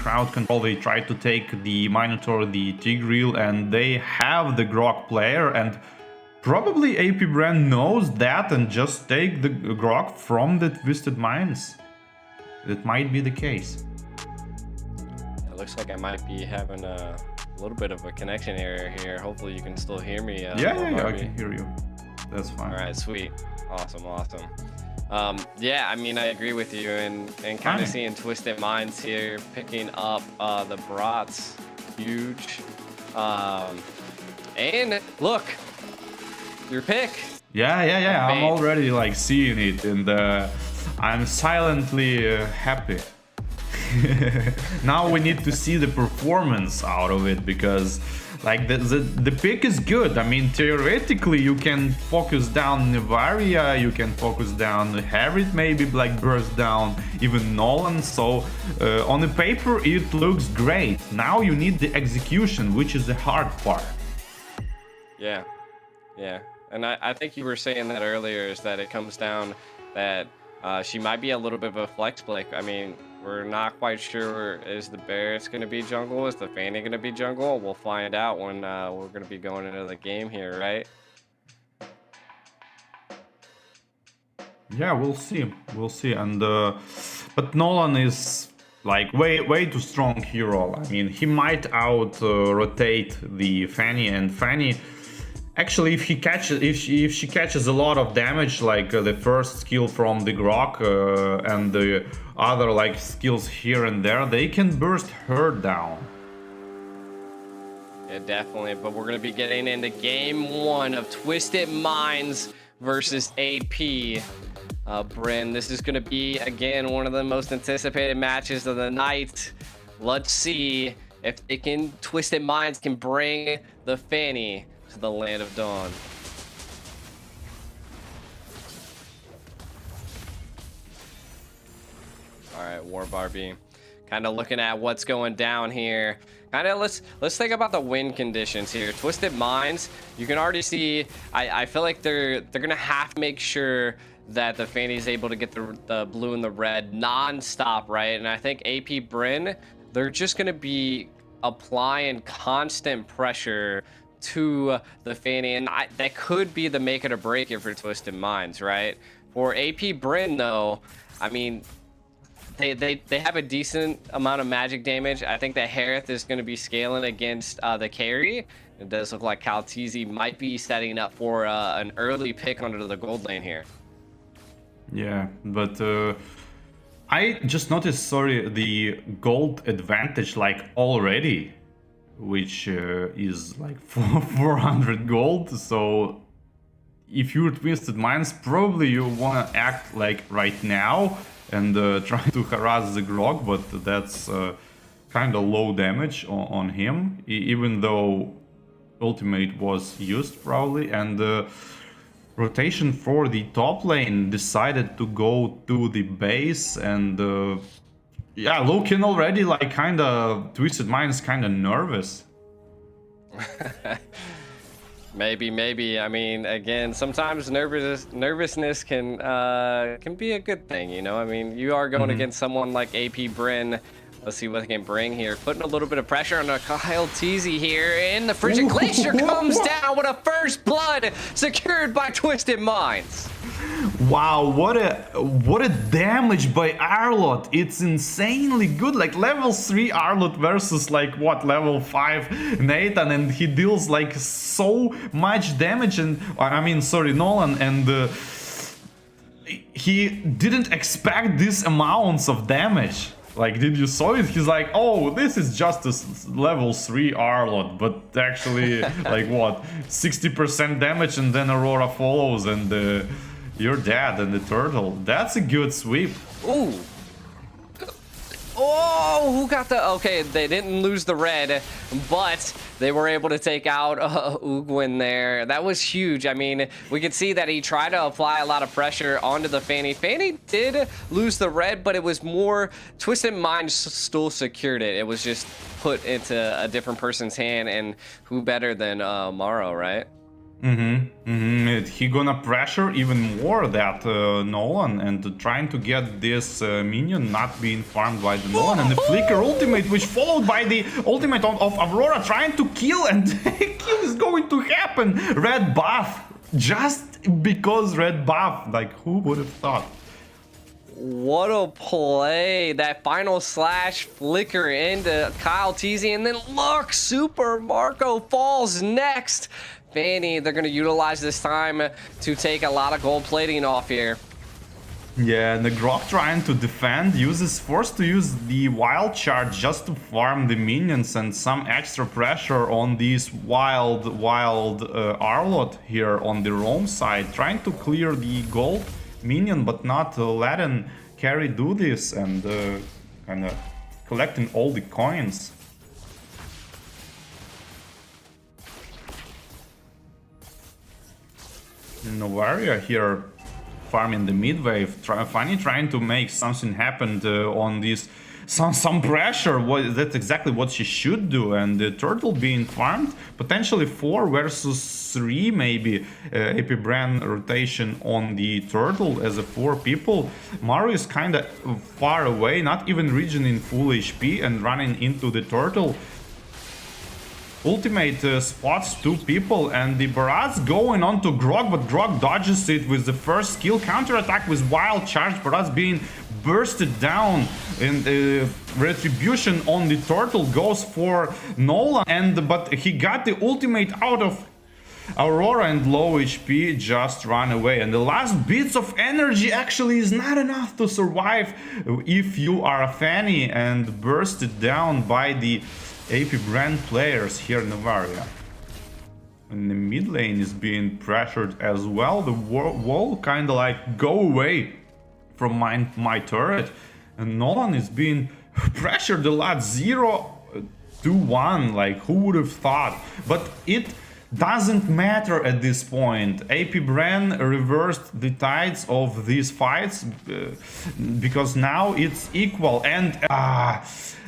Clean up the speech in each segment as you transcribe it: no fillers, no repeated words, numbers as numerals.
crowd control. They try to take the Minotaur, the Tigreal, and they have the Grok player, and probably AP.BREN knows that and just take the Grok from the Twisted Minds. That might be the case. It looks like I might be having a little bit of a connection error here. Hopefully you can still hear me. Yeah, I can hear you. That's fine. All right, sweet. Awesome. Yeah, I mean, I agree with you, and kind of seeing Twisted Minds here picking up the Brats, huge. And look, your pick. Yeah. I'm already like seeing it, and I'm silently happy. Now we need to see the performance out of it, because like the pick is good. I mean, theoretically you can focus down Nevaria, you can focus down Harriet, maybe like burst down even Nolan. So on the paper it looks great. Now you need the execution, which is the hard part. Yeah. And I think you were saying that earlier, is that it comes down that she might be a little bit of a flex play. I mean, we're not quite sure, is the Barret's going to be jungle? Is the Fanny going to be jungle? We'll find out when we're going to be going into the game here, right? Yeah, we'll see. And but Nolan is like way too strong hero. I mean, he might out rotate the Fanny, and Fanny, actually, if she catches a lot of damage, like the first skill from the Grok and the other like skills here and there, they can burst her down. Yeah, definitely. But we're gonna be getting into game 1 of Twisted Minds versus AP.BREN. This is gonna be again one of the most anticipated matches of the night. Let's see if Twisted Minds can bring the Fanny to the Land of Dawn. All right, War Barbie, kind of looking at what's going down here. Kind of let's think about the win conditions here. Twisted Minds, you can already see. I feel like they're gonna have to make sure that the Fanny is able to get the blue and the red non-stop, right? And I think AP.BREN, they're just gonna be applying constant pressure to the Fanny, and that could be the make it or break it for Twisted Minds, right? For AP.BREN though, I mean, they have a decent amount of magic damage. I think that Harith is going to be scaling against the carry. It does look like Kaltizi might be setting up for an early pick onto the gold lane here. Yeah, but I just noticed, the gold advantage like already, which is like 400 gold. So if you're Twisted Minds, probably you want to act like right now and try to harass the Grok, but that's kind of low damage on him, even though ultimate was used probably. And rotation for the top lane decided to go to the base, and yeah, looking already like kind of Twisted Minds kind of nervous. Maybe. I mean, again, sometimes nervousness can be a good thing, you know. I mean, you are going against someone like AP.BREN. Let's see what they can bring here. Putting a little bit of pressure on Kaltizi here, and the Frigid Glacier comes down with a first blood secured by Twisted Minds. Wow, what a damage by Arlott. It's insanely good. Like level 3 Arlott versus like what, level 5 Nathan, and he deals like so much damage. And I mean, sorry, Nolan, and he didn't expect these amounts of damage. Like, did you saw it? He's like, oh, this is just a level 3 Arlott, but actually like what, 60% damage, and then Aurora follows, and you're dead, and the turtle. That's a good sweep. Ooh. Oh, who got the... Okay, they didn't lose the red, but they were able to take out Ugwin there. That was huge. I mean, we could see that he tried to apply a lot of pressure onto the Fanny. Fanny did lose the red, but it was more... Twisted Minds still secured it. It was just put into a different person's hand, and who better than Morrow, right? He gonna pressure even more that Nolan and trying to get this minion not being farmed by the Nolan, and the flicker ultimate which followed by the ultimate of Aurora trying to kill, and kill is going to happen. Red buff, just because red buff, like who would have thought? What a play. That final slash flicker into Kyle Teasy, and then look, Super Marco falls next. Fanny, they're going to utilize this time to take a lot of gold plating off here. Yeah, and the Grup trying to defend, forced to use the wild charge just to farm the minions and some extra pressure on these wild Arlot here on the roam side, trying to clear the gold minion, but not letting carry do this and kind of collecting all the coins. Novaria here farming the mid wave, finally trying to make something happen on this. Some pressure, that's exactly what she should do, and the turtle being farmed, potentially 4 versus 3 maybe, AP.BREN rotation on the turtle as a 4 people. Maru is kinda far away, not even reaching in full HP and running into the turtle. Ultimate spots 2 people, and the Barat's going on to Grog, but Grog dodges it with the first skill. Counter-attack with wild charge, Barat's being bursted down, and retribution on the turtle goes for Nolan, but he got the ultimate out of Aurora, and low HP just run away, and the last bits of energy actually is not enough to survive if you are a Fanny, and bursted down by the AP.BREN players here in Novaria. And the mid lane is being pressured as well. The wall kind of like go away from my turret, and Nolan is being pressured a lot. 0-1, like who would have thought? But it doesn't matter at this point. AP.BREN reversed the tides of these fights because now it's equal, and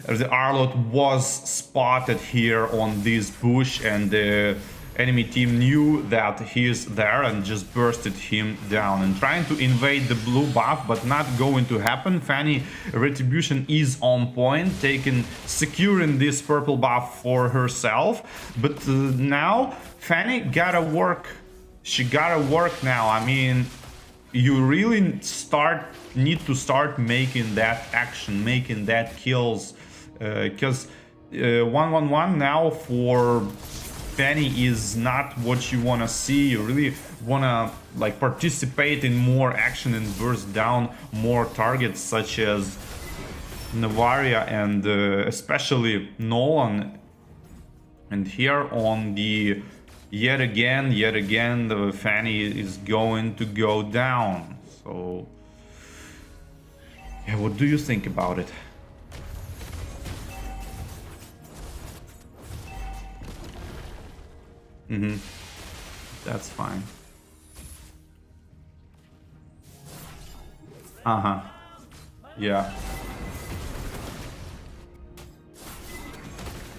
the Arlot was spotted here on this bush, and the enemy team knew that he is there and just bursted him down, and trying to invade the blue buff, but not going to happen. Fanny retribution is on point, securing this purple buff for herself, but now Fanny gotta work. She gotta work now. I mean, you really need to start making that action, making that kills, because 1-1-1 now for Fanny is not what you want to see. You really want to like participate in more action and burst down more targets, such as Novaria and especially Nolan. And here on the yet again the Fanny is going to go down. So yeah, what do you think about it? That's fine. Yeah.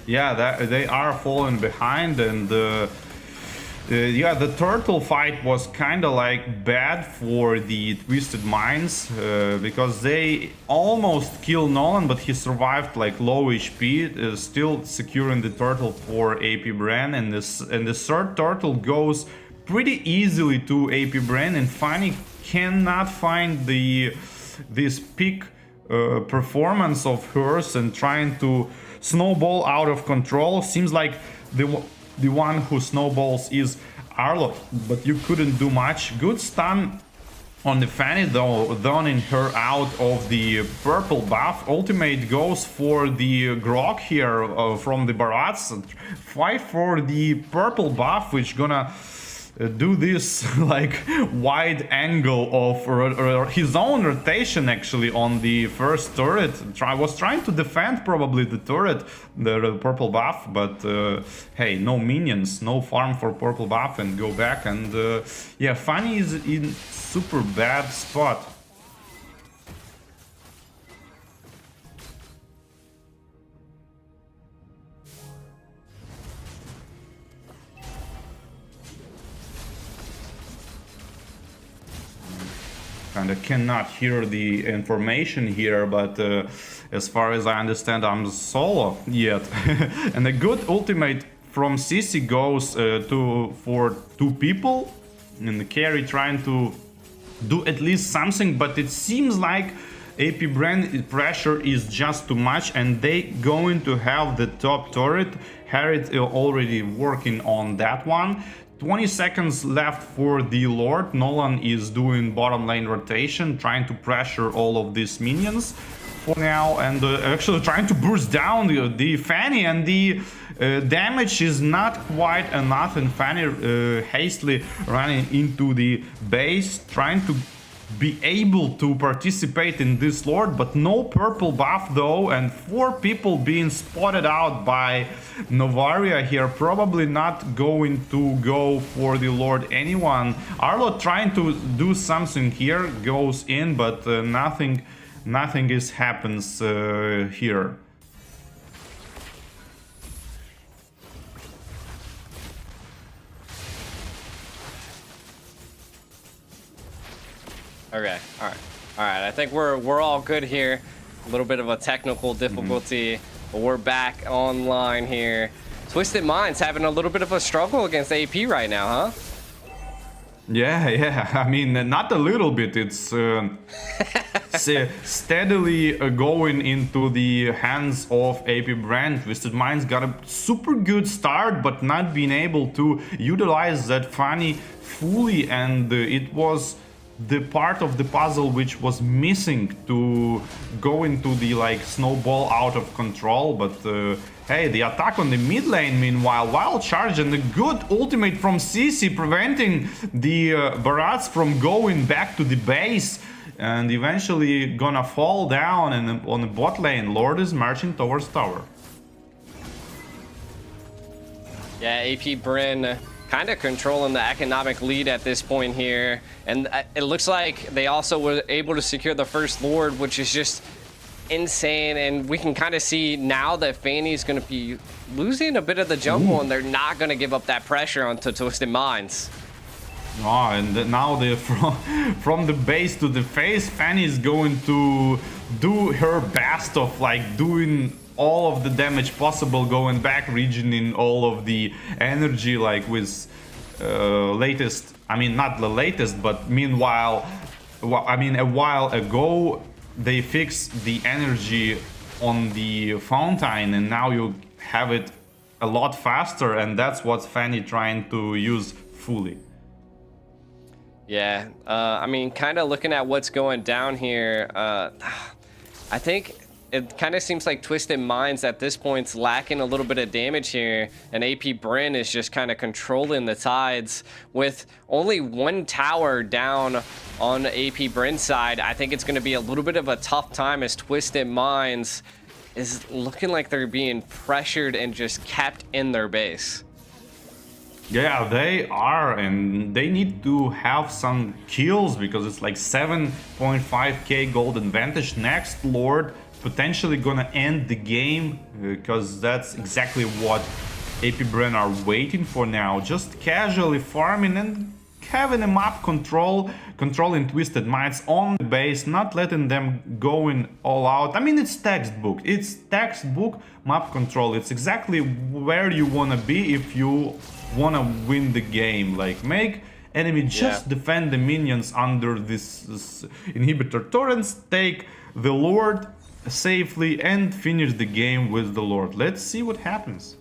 Yeah, they are falling behind, and yeah, the turtle fight was kind of like bad for the Twisted Minds because they almost killed Nolan, but he survived like low HP, still securing the turtle for AP.BREN, and the third turtle goes pretty easily to AP.BREN, and Fanny cannot find this peak performance of hers, and trying to snowball out of control. Seems like the one who snowballs is Arlot, but you couldn't do much. Good stun on the Fanny though, downing her out of the purple buff. Ultimate goes for the Grog here from the Barats. Fight for the purple buff, which gonna do this like wide angle of his own rotation actually on the first turret. Was trying to defend probably the turret, the purple buff, but hey, no minions, no farm for purple buff, and go back, and yeah, Fanny is in super bad spot. kind of cannot hear the information here, but as far as I understand, I'm solo yet. And a good ultimate from CC goes for 2 people, and the carry trying to do at least something, but it seems like AP.BREN pressure is just too much, and they going to have the top turret. Harriet already working on that one. 20 seconds left for the Lord. Nolan is doing bottom lane rotation, trying to pressure all of these minions for now, and actually trying to burst down the Fanny, and the damage is not quite enough, and Fanny hastily running into the base, trying to be able to participate in this Lord, but no purple buff though, and 4 people being spotted out by Novaria here, probably not going to go for the Lord anyone. Arlo trying to do something here, goes in, but nothing is happens here. Okay, all right. I think we're all good here. A little bit of a technical difficulty, but we're back online here. Twisted Minds having a little bit of a struggle against AP right now, huh? Yeah. I mean, not a little bit. It's steadily going into the hands of AP.BREN. Twisted Minds got a super good start, but not being able to utilize that Fanny fully, and it was the part of the puzzle which was missing to go into the like snowball out of control. But hey, the attack on the mid lane meanwhile, wild charge and a good ultimate from CC, preventing the Barats from going back to the base, and eventually gonna fall down. And on the bot lane, Lord is marching towards tower. Yeah, AP.BREN kind of controlling the economic lead at this point here, and it looks like they also were able to secure the first Lord, which is just insane. And we can kind of see now that Fanny's going to be losing a bit of the jungle, and they're not going to give up that pressure onto Twisted Minds. Oh, and now from the base to the face, Fanny is going to do her best of like doing all of the damage possible, going back, regening all of the energy, like with latest, I mean not the latest, but meanwhile, I mean a while ago they fixed the energy on the fountain, and now you have it a lot faster, and that's what Fanny trying to use fully. Yeah, I mean, kind of looking at what's going down here, I think it kind of seems like Twisted Minds at this point's lacking a little bit of damage here, and AP.BREN is just kind of controlling the tides with only 1 tower down on AP.BREN's side. I think it's going to be a little bit of a tough time, as Twisted Minds is looking like they're being pressured and just kept in their base. Yeah, they are, and they need to have some kills, because it's like 7.5k gold advantage. Next Lord potentially gonna end the game, because that's exactly what AP.BREN are waiting for now. Just casually farming and having a map controlling Twisted Minds on the base, not letting them going all out. I mean, it's textbook map control. It's exactly where you wanna be if you wanna win the game. Like, make enemy just defend the minions under this inhibitor torrents, take the Lord safely, and finish the game with the Lord. Let's see what happens.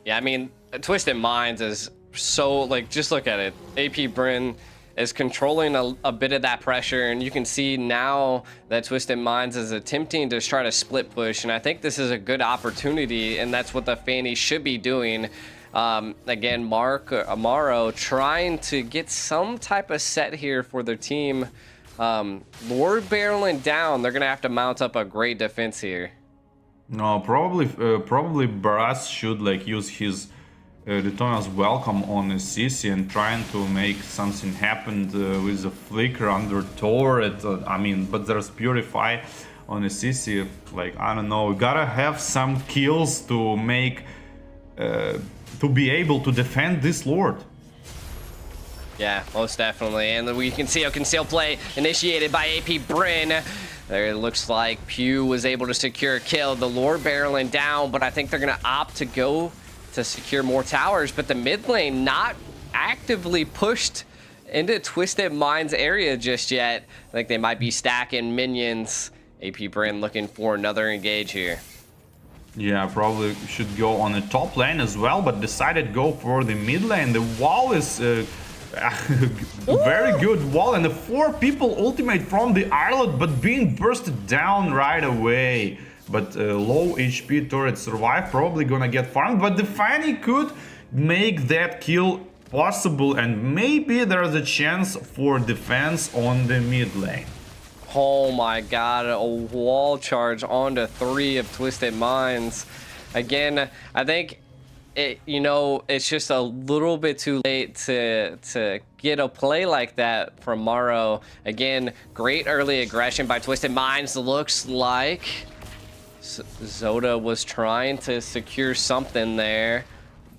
Yeah, I mean, Twisted Minds is so, like, just look at it. AP.BREN is controlling a bit of that pressure, and you can see now that Twisted Minds is attempting to try to split push, and I think this is a good opportunity, and that's what the Fanny should be doing. Again, Amaro trying to get some type of set here for their team. Lord barreling down, they're gonna have to mount up a great defense here. No, probably Baras should like use his Daytona's welcome on CC and trying to make something happen with a flicker under turret. I mean, but there's Purify on CC. Like, I don't know, we gotta have some kills to make to be able to defend this Lord. Yeah, most definitely. And we can see a conceal play initiated by AP.BREN. There it looks like Pew was able to secure a kill. The Lord barreling down, but I think they're going to opt to go to secure more towers. But the mid lane not actively pushed into Twisted Mind's area just yet. I think they might be stacking minions. AP.BREN looking for another engage here. Yeah, probably should go on the top lane as well, but decided go for the mid lane. The wall is very good wall, and the 4 people ultimate from the Arlot, but being bursted down right away. But low HP turret survive, probably gonna get farmed, but the Fanny could make that kill possible, and maybe there's a chance for defense on the mid lane. Oh my god, a wall charge onto 3 of Twisted Minds. Again, I think it's just a little bit too late to get a play like that from Morrow. Again, great early aggression by Twisted Minds. Looks like Zoda was trying to secure something there.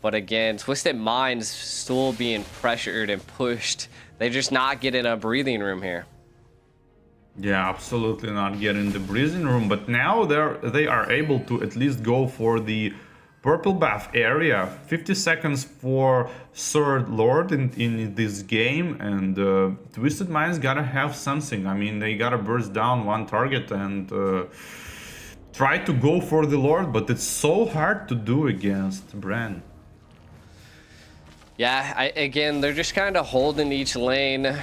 But again, Twisted Minds still being pressured and pushed. They're just not getting a breathing room here. Yeah, absolutely not getting the breathing room, but now they are able to at least go for the purple buff area. 50 seconds for third Lord in this game, and Twisted Minds gotta have something. I mean, they gotta burst down one target and try to go for the Lord, but it's so hard to do against BREN. Yeah, again, they're just kind of holding each lane,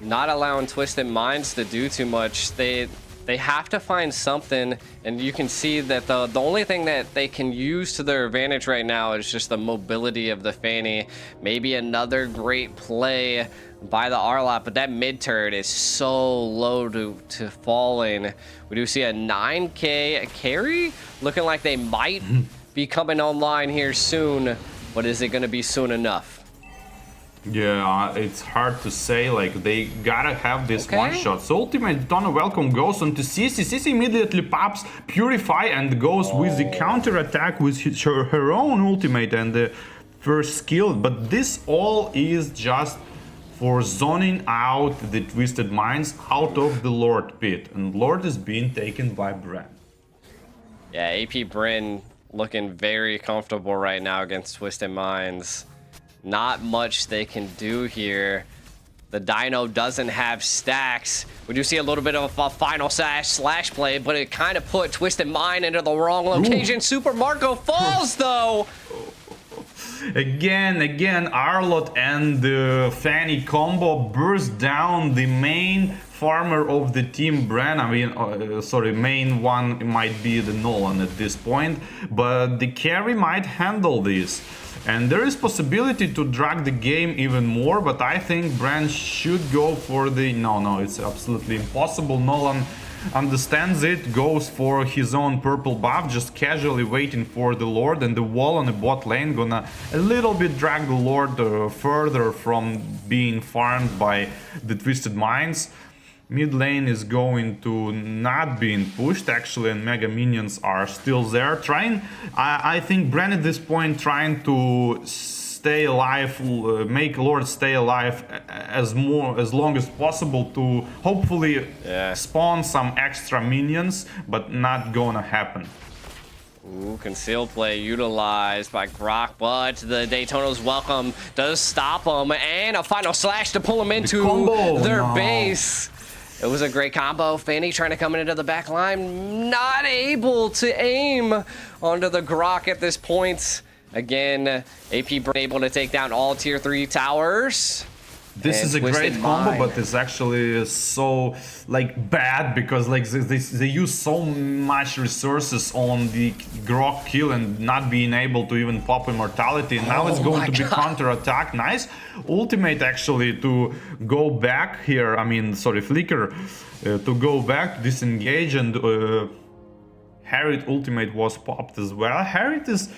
not allowing Twisted Minds to do too much. They have to find something, and you can see that the only thing that they can use to their advantage right now is just the mobility of the Fanny. Maybe another great play by the Arlot, but that mid turret is so low to falling. We do see a 9k carry, looking like they might be coming online here soon, but is it going to be soon enough? Yeah, it's hard to say. Like, they gotta have this one shot. So ultimate Donna welcome goes on to CC. CC immediately pops Purify and goes with the counter attack with her own ultimate and the first skill. But this all is just for zoning out the Twisted Minds out of the Lord pit, and Lord is being taken by BREN. Yeah, AP.BREN looking very comfortable right now against Twisted Minds. Not much they can do here. The Dino doesn't have stacks. We do see a little bit of a final slash play, but it kind of put Twisted Mind into the wrong location. Ooh. Super Marco falls though. Again, Arlot and the Fanny combo burst down the main farmer of the team BREN. I mean, sorry, main one might be the Nolan at this point, but the carry might handle this. And there is possibility to drag the game even more, but I think BREN should go for the... No, it's absolutely impossible. Nolan understands it, goes for his own purple buff, just casually waiting for the Lord, and the wall on the bot lane gonna a little bit drag the Lord further from being farmed by the Twisted Minds. Mid lane is going to not being pushed actually, and mega minions are still there trying. I think BREN at this point trying to stay alive, make Lord stay alive as long as possible to hopefully spawn some extra minions, but not gonna happen. Ooh, conceal play utilized by Grup, but the Daytona's welcome does stop them, and a final slash to pull them into their base. It was a great combo. Fanny trying to come into the back line, not able to aim onto the Grok at this point. Again, AP.BREN able to take down all tier 3 towers. This is a great combo, but it's actually so like bad because like they use so much resources on the Grok kill and not being able to even pop immortality. And now it's going to be counter attack. Nice ultimate actually to go back here. I mean, sorry, flicker to go back, disengage, and Harriet ultimate was popped as well. Harriet is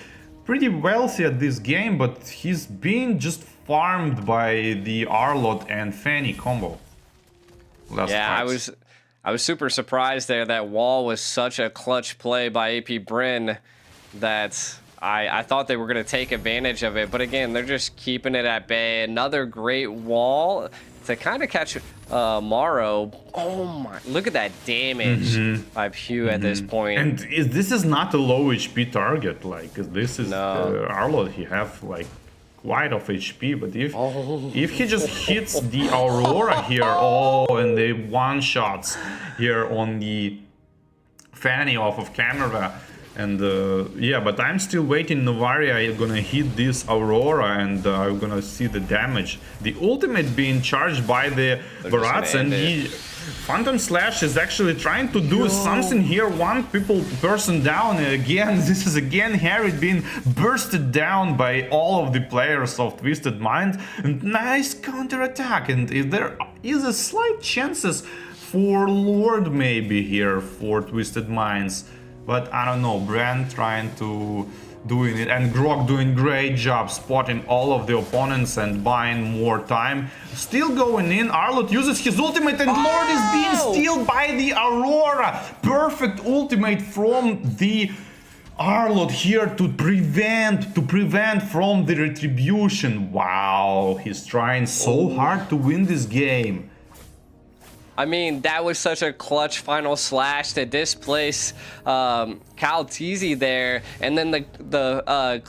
pretty wealthy at this game, but he's being just farmed by the Arlot and Fanny combo. Yeah, I was super surprised there. That wall was such a clutch play by AP.BREN that I thought they were going to take advantage of it, but again, they're just keeping it at bay. Another great wall to kind of catch Morrow. Oh my, look at that damage by Pew at this point. And this is not a low HP target. Like, this is Arlott, he have like quite of HP, but if he just hits the Aurora here, and the one shots here on the Fanny off of camera, and yeah, but I'm still waiting. Novaria gonna hit this Aurora, and I'm gonna see the damage. The ultimate being charged by the Barats, and he Phantom Slash is actually trying to do something here. One person down again. This is again Harriet being bursted down by all of the players of Twisted Mind. And nice counter attack. And there is a slight chances for Lord maybe here for Twisted Minds, but I don't know. BREN trying to doing it, and Grok doing great job spotting all of the opponents and buying more time. Still going in. Arlott uses his ultimate, and Lord is being stealed by the Aurora. Perfect ultimate from the Arlott here to prevent from the retribution. Wow, he's trying so hard to win this game. I mean, that was such a clutch final slash to displace Calteezy there, and then the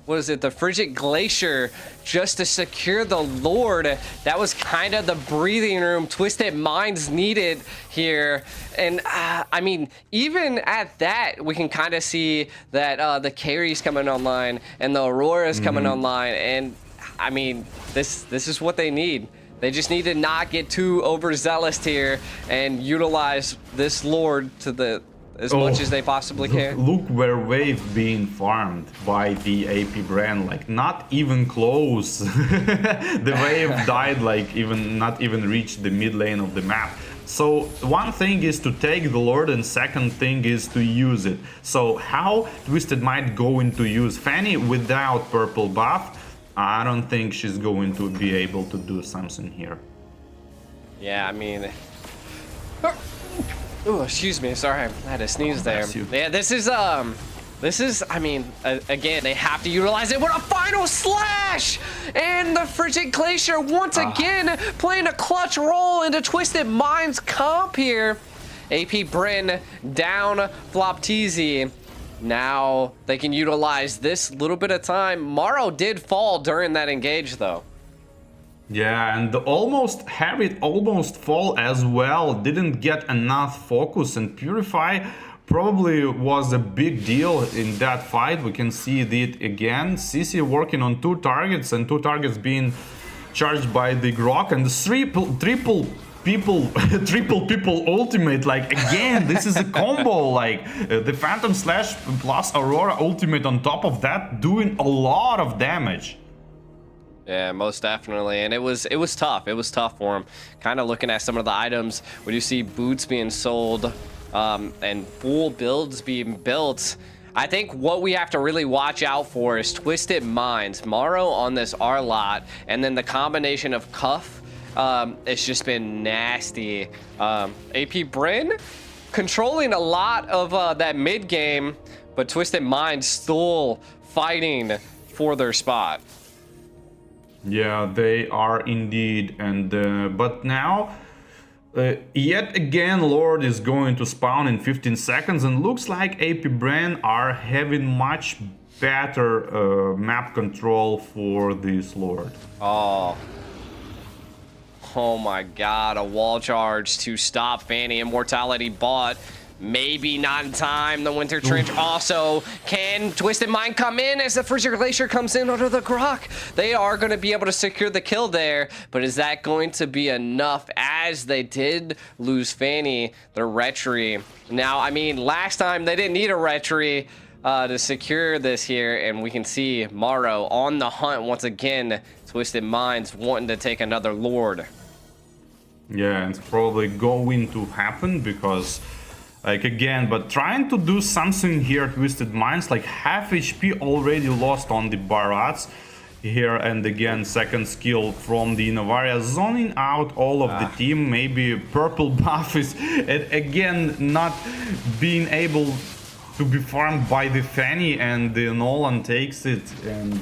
what is it, the Frigid Glacier, just to secure the Lord. That was kind of the breathing room Twisted Minds needed here. And I mean, even at that, we can kind of see that the carry's coming online and the Aurora's coming online, and I mean, this is what they need. They just need to not get too overzealous here and utilize this Lord to as much as they possibly can. Look where Wave being farmed by the AP.BREN, like not even close. The Wave died like not even reached the mid lane of the map. So one thing is to take the Lord, and second thing is to use it. So how Twisted might go into use Fanny without purple buff? I don't think she's going to be able to do something here. Yeah, I mean... Oh, excuse me, sorry, I had to sneeze there. Yeah, this is, I mean, again, they have to utilize it with a final slash! And the Frigid Glacier once again playing a clutch role into Twisted Minds comp here. AP.BREN down Flopteezy. Now they can utilize this little bit of time. Morrow did fall during that engage though. Yeah, and Harriet almost fall as well. Didn't get enough focus, and Purify probably was a big deal in that fight. We can see it again. CC working on 2 targets, and 2 targets being charged by the Grok, and the triple people ultimate. Like again, this is a combo. Like the Phantom Slash plus Aurora ultimate on top of that, doing a lot of damage. Yeah, most definitely, and it was tough. It was tough for him. Kind of looking at some of the items, we do see boots being sold, and full builds being built. I think what we have to really watch out for is Twisted Minds. Morrow on this Arlott, and then the combination of Cuff. It's just been nasty. AP.BREN controlling a lot of that mid game, but Twisted Minds still fighting for their spot. Yeah, they are indeed, and but now yet again Lord is going to spawn in 15 seconds, and looks like AP.BREN are having much better map control for this Lord. Oh my god, a wall charge to stop Fanny. Immortality bought. Maybe not in time. The Winter Trench also. Can Twisted Mind come in as the Frigid Glacier comes in under the Grok? They are going to be able to secure the kill there, but is that going to be enough, as they did lose Fanny, the Retry? Now, I mean, last time they didn't need a Retry to secure this here, and we can see Morrow on the hunt once again. Twisted Minds wanting to take another Lord. Yeah, it's probably going to happen because, like, again, but trying to do something here, Twisted Minds, like half HP already lost on the Barats here, and again, second skill from the Novaria, zoning out all of the team. Maybe purple buff is, again, not being able to be farmed by the Fanny, and Nolan takes it. And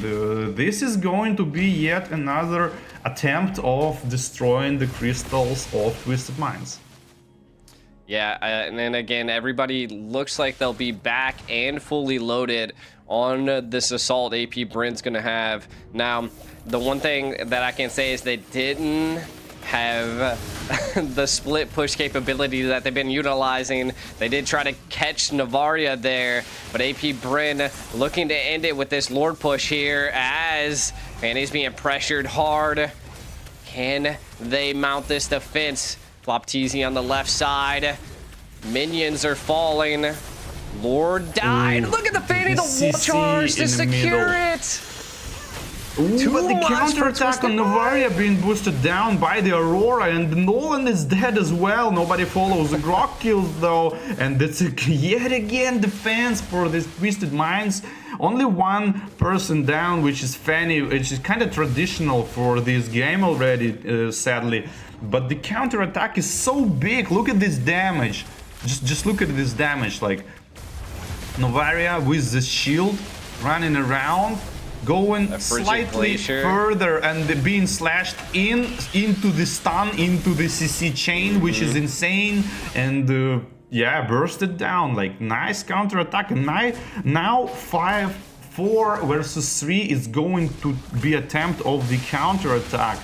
this is going to be yet another attempt of destroying the crystals of Twisted Minds. Yeah, and then again, everybody looks like they'll be back and fully loaded on this assault AP.BREN's gonna have. Now, the one thing that I can say is they didn't have the split push capability that they've been utilizing. They did try to catch Navaria there, but AP.BREN looking to end it with this Lord push here as Fanny's being pressured hard. Can they mount this defense? Flopteezy on the left side. Minions are falling. Lord died. Look at the Fanny, the wall charge to secure it. Ooh, but the counterattack on Navaria being boosted down by the Aurora, and Nolan is dead as well. Nobody follows the Grok kills though, and it's yet again defense for this Twisted Minds. Only one person down, which is Fanny, which is kind of traditional for this game already, sadly. But the counterattack is so big. Look at this damage. Just look at this damage. Like Navaria with the shield running around, going slightly further and being slashed into the stun, into the CC chain, which is insane. And yeah, bursted down. Like nice counterattack. And now 5-4 versus 3 is going to be attempt of the counterattack.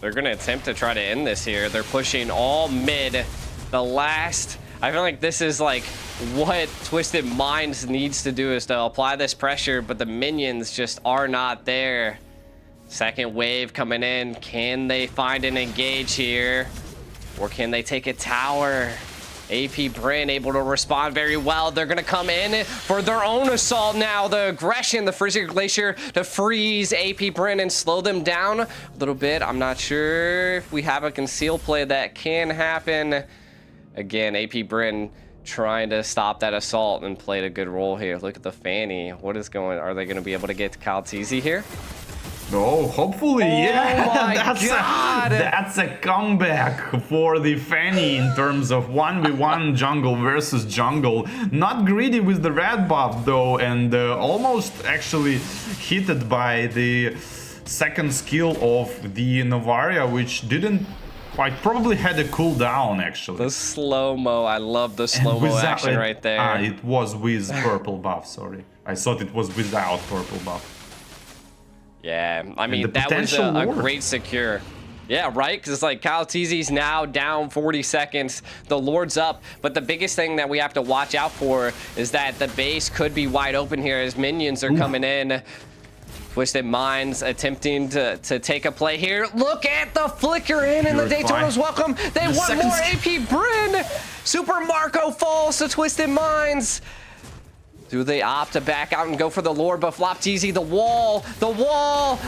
They're going to attempt to try to end this here. They're pushing all mid. The last... I feel like this is like what Twisted Minds needs to do, is to apply this pressure, but the minions just are not there. Second wave coming in. Can they find an engage here? Or can they take a tower? AP.BREN able to respond very well. They're going to come in for their own assault now. The aggression, the Freezer Glacier to freeze AP.BREN and slow them down a little bit. I'm not sure if we have a conceal play that can happen. Again, AP.BREN trying to stop that assault and played a good role here. Look at the Fanny. What is going? Are they going to be able to get to Kalteezy here? Oh, hopefully, yeah. God. That's a comeback for the Fanny in terms of 1v1 jungle versus jungle. Not greedy with the red buff though, and almost actually hit by the second skill of the Navaria, which didn't quite, probably had a cooldown actually. The slow-mo, I love the slow-mo action right there. It was with purple buff, sorry. I thought it was without purple buff. Yeah, I mean, that was a great secure. Yeah, right? Because it's like Kalteezy's now down 40 seconds. The Lord's up. But the biggest thing that we have to watch out for is that the base could be wide open here as minions are coming in. Twisted Minds attempting to take a play here. Look at the flicker in, and the Daytona's welcome. They want more AP.BREN. Super Marco falls to Twisted Minds. Do they opt to back out and go for the Lord? But Flopteezy, the wall,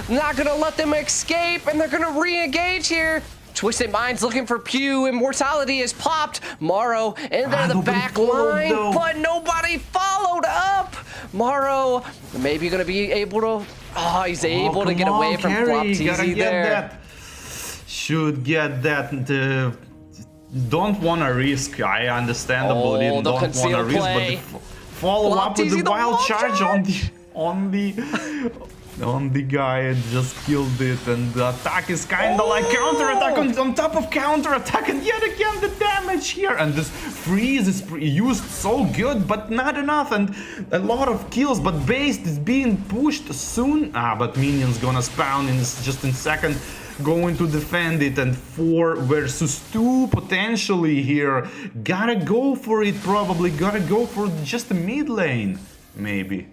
not gonna let them escape, and they're gonna re-engage here. Twisted Minds looking for Pew. Immortality is popped. Morrow into the back line, but nobody followed up. Morrow maybe gonna be able to. Oh, he's able to get away from Flopteezy there. Should get that. Don't wanna risk. I understandably don't wanna risk, but the follow up with the wild charge on the guy and just killed it, and the attack is kind of like counter-attack on top of counter-attack, and yet again the damage here, and this freeze is used so good, but not enough, and a lot of kills, but base is being pushed soon. But minions gonna spawn in just in second, going to defend it, and 4 versus 2 potentially here. Gotta go for it, probably gotta go for just the mid lane, maybe.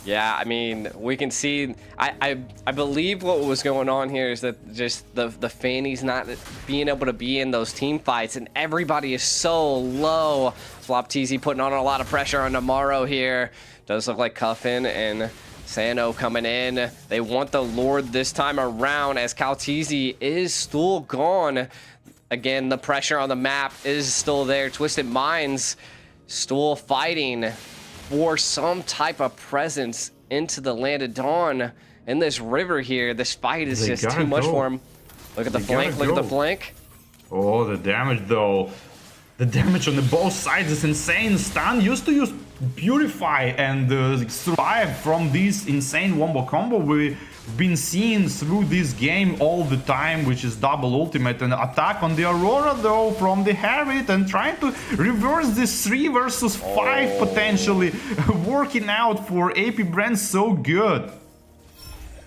Yeah, I mean, we can see, I believe what was going on here is that just the Fanny's not being able to be in those team fights, and everybody is so low. Flopteezy putting on a lot of pressure on Tomorrow here. Does look like Cuffin and Sano coming in. They want the Lord this time around as Kalteezy is still gone. Again, the pressure on the map is still there. Twisted Minds still fighting for some type of presence into the Land of Dawn in this river here. This fight is just too much for him. Look at the flank, look at the flank. Oh, the damage though. The damage on the both sides is insane. Stan used to use Purify and survive from this insane wombo combo we've been seeing through this game all the time, which is double ultimate and attack on the Aurora though from the Harriet, and trying to reverse this 3 versus 5 potentially working out for AP.BREN so good.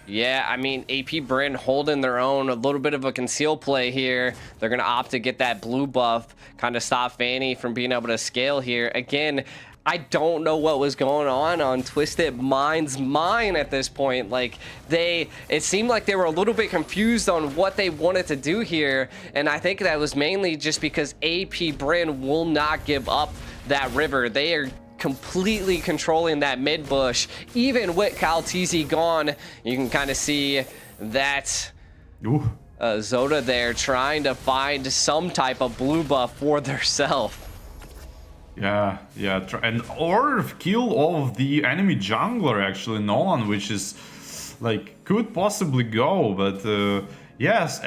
Yeah, I mean, AP.BREN holding their own, a little bit of a conceal play here. They're going to opt to get that blue buff, kind of stop Fanny from being able to scale here. Again, I don't know what was going on Twisted Mind's mind at this point. Like, it seemed like they were a little bit confused on what they wanted to do here. And I think that was mainly just because AP.BREN will not give up that river. They are completely controlling that mid bush. Even with Kaltizi gone, you can kind of see that Zoda there trying to find some type of blue buff for theirself. Yeah, and or kill all of the enemy jungler actually, Nolan, which is like could possibly go, but yes,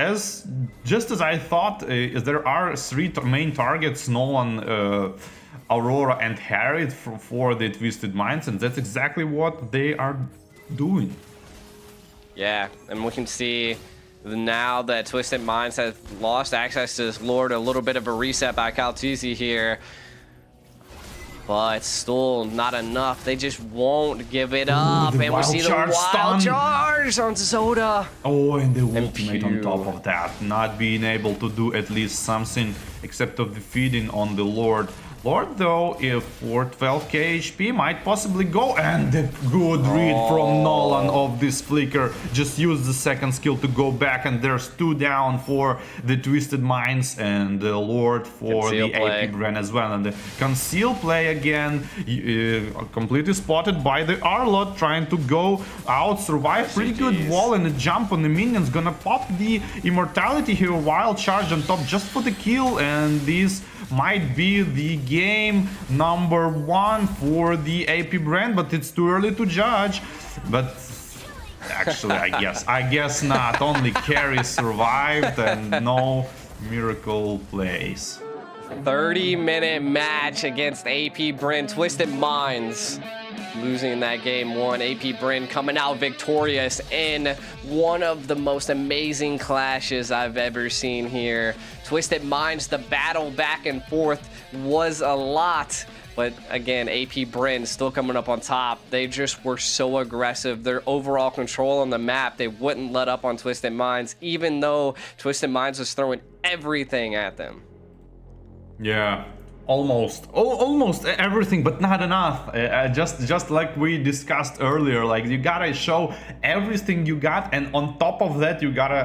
just as I thought, there are 3 main targets: Nolan, Aurora, and Harriet for the Twisted Minds, and that's exactly what they are doing. Yeah, and we can see now that Twisted Minds have lost access to this Lord, a little bit of a reset by Kaltizi here. But still not enough. They just won't give it up. And we see the wild charge on Zoda. Oh, and the ultimate on top of that. Not being able to do at least something except of defeating on the Lord. Lord, though, if for 12k HP might possibly go, and the good read from Nolan of this flicker. Just use the second skill to go back, and there's 2 down for the Twisted Minds, and the Lord for the AP.BREN as well. And the conceal play again, completely spotted by the Arlot, trying to go out, survive pretty good wall, and a jump on the minions. Gonna pop the immortality here, wild charge on top just for the kill, and this might be the game number 1 for the AP.BREN, but it's too early to judge. But actually, I guess not. Only carry survived and no miracle plays. 30-minute match against AP.BREN. Twisted Minds losing that game 1. AP.BREN coming out victorious in one of the most amazing clashes I've ever seen here. Twisted Minds, the battle back and forth was a lot, but again, AP.BREN still coming up on top. They just were so aggressive. Their overall control on the map, they wouldn't let up on Twisted Minds, even though Twisted Minds was throwing everything at them. Yeah, almost everything, but not enough. Just like we discussed earlier, like you gotta show everything you got, and on top of that you gotta